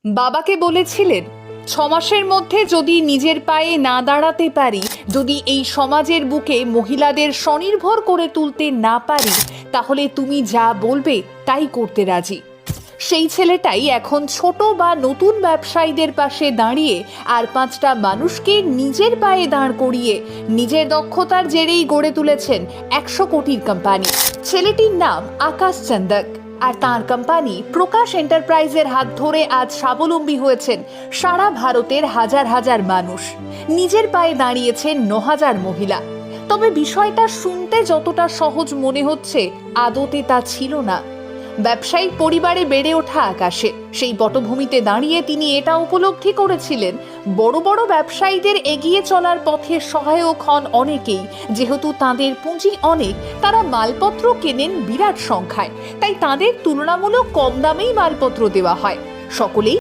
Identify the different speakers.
Speaker 1: বাবাকে বলেছিলেন 6 মাসের মধ্যে যদি নিজের পায়ে না দাঁড়াতে পারি, যদি এই সমাজের বুকে মহিলাদের স্বনির্ভর করে তুলতে না পারি, তাহলে তুমি যা বলবে তাই করতে রাজি। সেই ছেলেটাই এখন ছোট বা নতুন ব্যবসায়ীদের পাশে দাঁড়িয়ে আর 5টা মানুষকে নিজের পায়ে দাঁড় করিয়ে নিজের দক্ষতার জেরেই গড়ে তুলেছেন 100 কোটির কোম্পানি। ছেলেটির নাম আকাশ চন্দক, আর তাঁর কোম্পানি প্রকাশ এন্টারপ্রাইজের হাত ধরে আজ স্বাবলম্বী হয়েছেন সারা ভারতের হাজার হাজার মানুষ, নিজের পায়ে দাঁড়িয়েছেন 9,000 মহিলা। তবে বিষয়টা শুনতে যতটা সহজ মনে হচ্ছে, আদতে তা ছিল না। ব্যবসায়িক পরিবারে বেড়ে ওঠা আকাশে সেই পটভূমিতে দাঁড়িয়ে তিনি এটা উপলব্ধি করেছিলেন, বড় বড় ব্যবসায়ীদের এগিয়ে চলার পথে সহায়ক হন অনেকেই। যেহেতু তাদের পুঁজি অনেক, তারা মালপত্র কেনেন বিরাট সংখ্যায়, তাই তাদের তুলনামূলক কম দামেই মালপত্র দেওয়া হয়। সকলেই